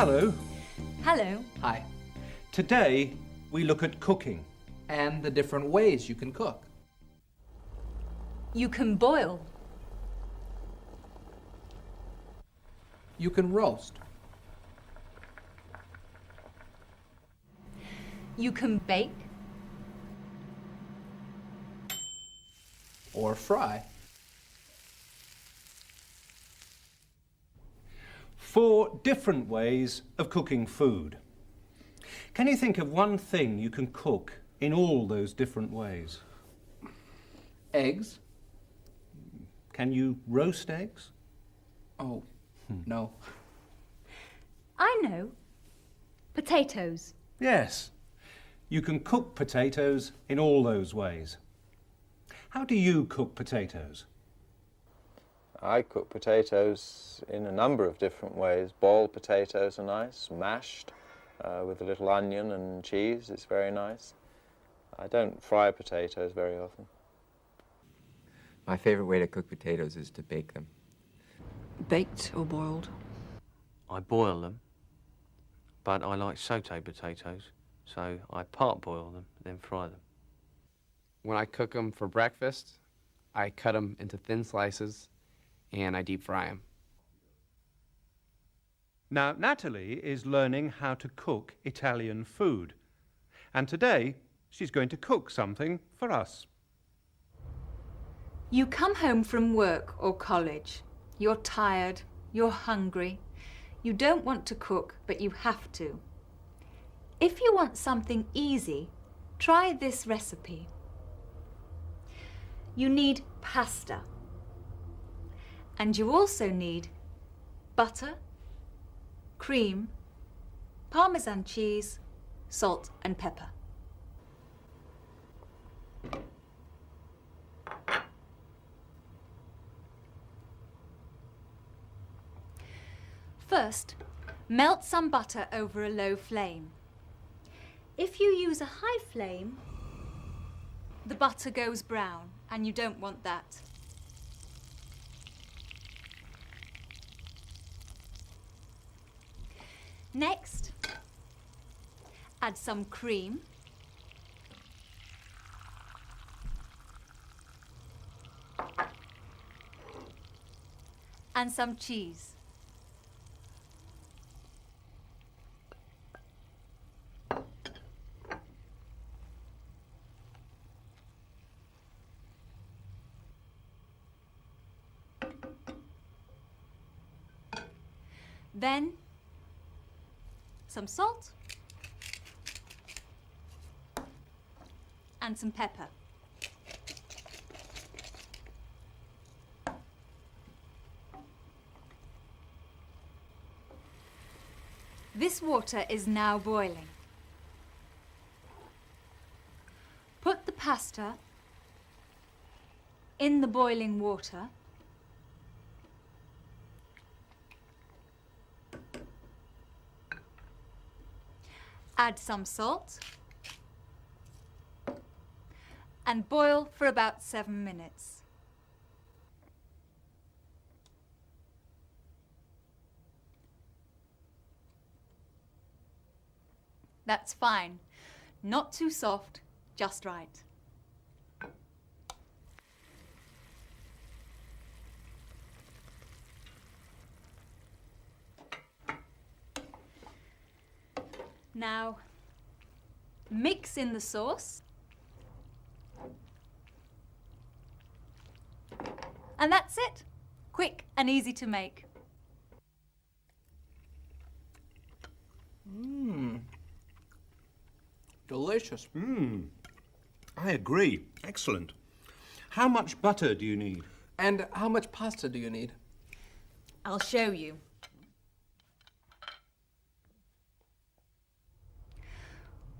Hello. Hello. Hi. Today we look at cooking. And the different ways you can cook. You can boil. You can roast. You can bake. Or fry. 4 different ways of cooking food. Can you think of one thing you can cook in all those different ways? Eggs. Can you roast eggs? Oh, no. I know. Potatoes. Yes. You can cook potatoes in all those ways. How do you cook potatoes? I cook potatoes in a number of different ways. Boiled potatoes are nice, mashed with a little onion and cheese, it's very nice. I don't fry potatoes very often. My favorite way to cook potatoes is to bake them. Baked or boiled? I boil them, but I like sauté potatoes, so I part boil them, then fry them. When I cook them for breakfast, I cut them into thin slices and I deep fry them. Now, Natalie is learning how to cook Italian food. And today, she's going to cook something for us. You come home from work or college. You're tired. You're hungry. You don't want to cook, but you have to. If you want something easy, try this recipe. You need pasta. And you also need butter, cream, Parmesan cheese, salt and pepper. First, melt some butter over a low flame. If you use a high flame, the butter goes brown, and you don't want that. Next, add some cream. And some cheese. Then, some salt and some pepper. This water is now boiling. Put the pasta in the boiling water. Add some salt and boil for about 7 minutes. That's fine. Not too soft, just right. Now, mix in the sauce. And that's it. Quick and easy to make. Delicious. I agree. Excellent. How much butter do you need? And how much pasta do you need? I'll show you.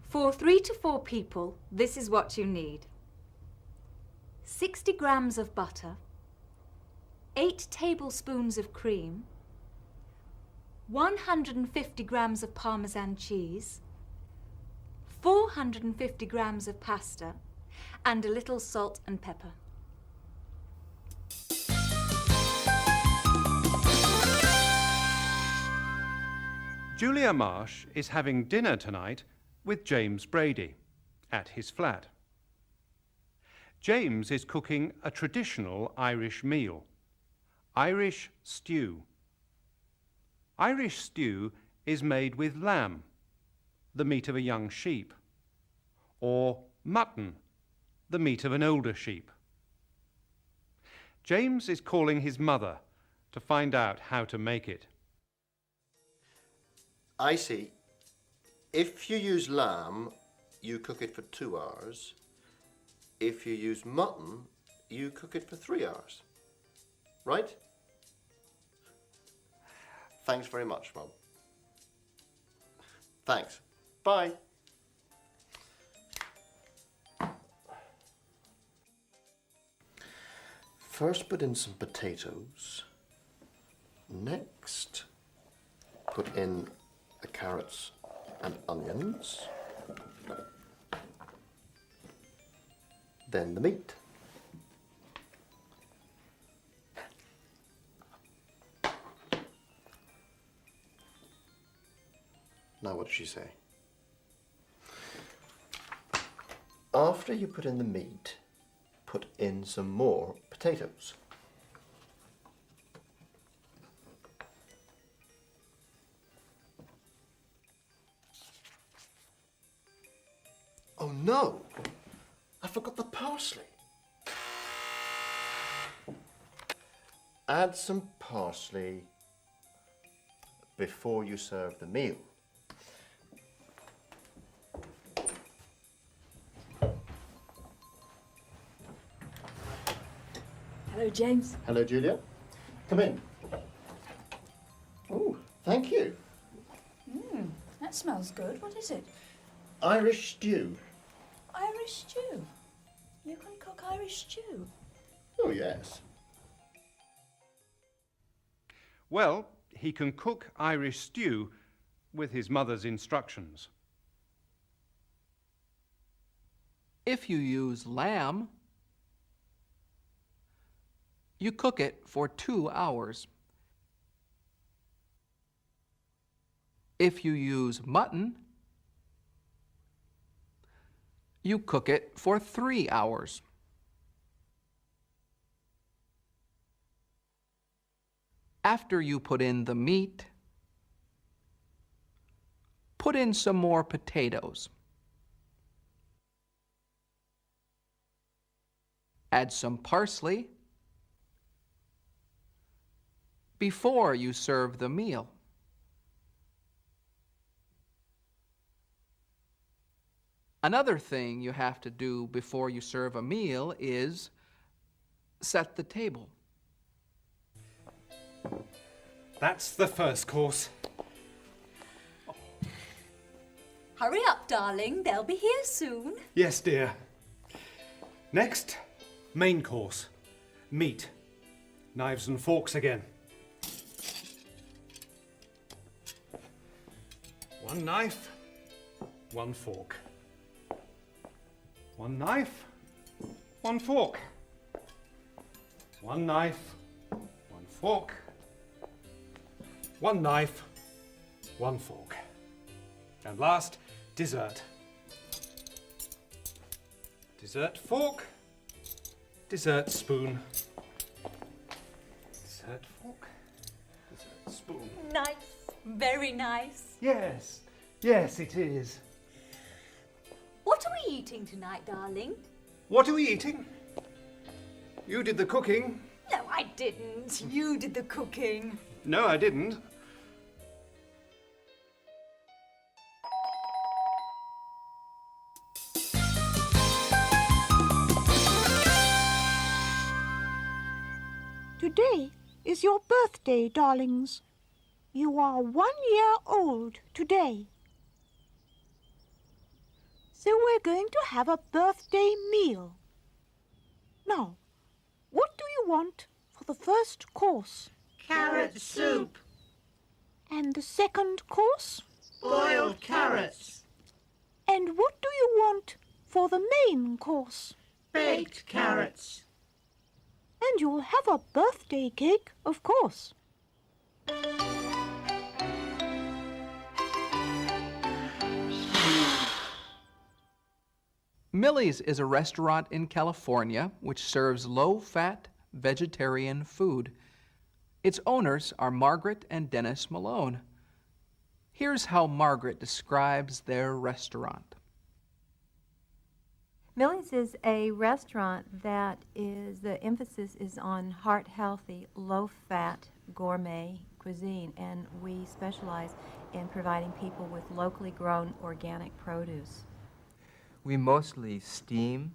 For 3 to 4 people, this is what you need. 60 grams of butter, 8 tablespoons of cream, 150 grams of Parmesan cheese, 450 grams of pasta, and a little salt and pepper. Julia Marsh is having dinner tonight with James Brady at his flat. James is cooking a traditional Irish meal, Irish stew. Irish stew is made with lamb, the meat of a young sheep, or mutton, the meat of an older sheep. James is calling his mother to find out how to make it. I see. If you use lamb, you cook it for 2 hours. If you use mutton, you cook it for 3 hours. Right? Thanks very much, Mum. Thanks. Bye. First put in some potatoes. Next, put in the carrots and onions. Then the meat. Now what did she say? After you put in the meat, put in some more potatoes. Oh no! I forgot the parsley. Add some parsley before you serve the meal. Hello, James. Hello, Julia. Come in. Oh, thank you. That smells good. What is it? Irish stew. Irish stew. You can cook Irish stew. Oh, yes. Well, he can cook Irish stew with his mother's instructions. If you use lamb, you cook it for 2 hours. If you use mutton, you cook it for 3 hours. After you put in the meat, put in some more potatoes. Add some parsley before you serve the meal. Another thing you have to do before you serve a meal is set the table. That's the first course. Hurry up, darling. They'll be here soon. Yes, dear. Next, main course. Meat. Knives and forks again. One knife, one fork. One knife, one fork. One knife, one fork. One knife, one fork. And last, dessert. Dessert fork, dessert spoon. Dessert fork, dessert spoon. Nice. Very nice. Yes, yes it is. What are we eating tonight, darling? What are we eating? You did the cooking. No, I didn't. You did the cooking. No, I didn't. Today is your birthday, darlings. You are 1 year old today. So we're going to have a birthday meal. Now, what do you want for the first course? Carrot soup. And the second course? Boiled carrots. And what do you want for the main course? Baked carrots. And you'll have a birthday cake, of course. Millie's is a restaurant in California which serves low-fat vegetarian food. Its owners are Margaret and Dennis Malone. Here's how Margaret describes their restaurant. Millie's is a restaurant that the emphasis is on heart-healthy, low-fat, gourmet cuisine, and we specialize in providing people with locally grown organic produce. We mostly steam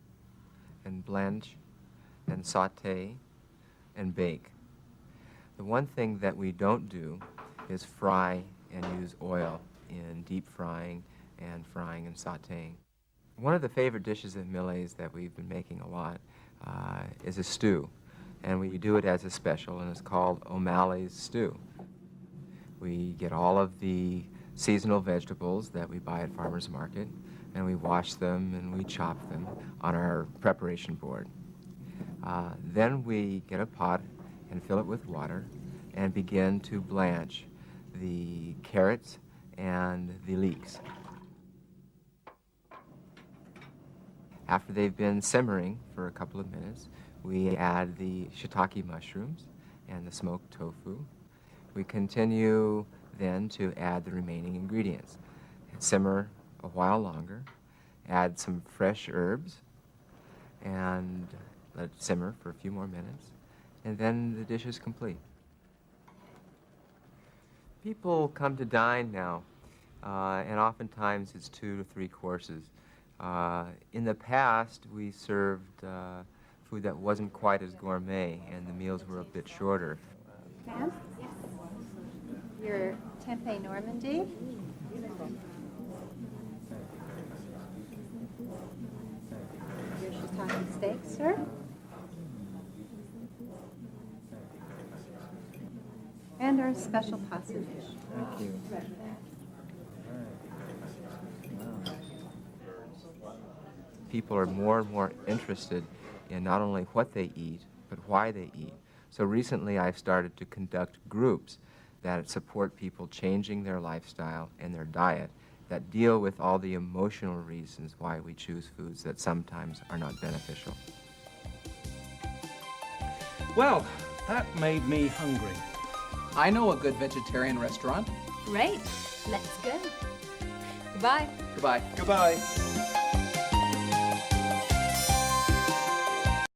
and blanch and saute and bake. The one thing that we don't do is fry and use oil in deep frying and sauteing. One of the favorite dishes at Millie's that we've been making a lot is a stew. And we do it as a special, and it's called O'Malley's Stew. We get all of the seasonal vegetables that we buy at farmer's market, and we wash them and we chop them on our preparation board. Then we get a pot and fill it with water and begin to blanch the carrots and the leeks. After they've been simmering for a couple of minutes, we add the shiitake mushrooms and the smoked tofu. We continue then to add the remaining ingredients. Simmer a while longer, add some fresh herbs, and let it simmer for a few more minutes, and then the dish is complete. People come to dine now, and oftentimes it's 2 to 3 courses. In the past, we served food that wasn't quite as gourmet, and the meals were a bit shorter. Ma'am? Yes. Your tempeh Normandy. Your shiitake steak, sir. And our special pasta dish. Thank you. People are more and more interested in not only what they eat, but why they eat. So recently I've started to conduct groups that support people changing their lifestyle and their diet, that deal with all the emotional reasons why we choose foods that sometimes are not beneficial. Well, that made me hungry. I know a good vegetarian restaurant. Great. Let's go. Goodbye. Goodbye. Goodbye.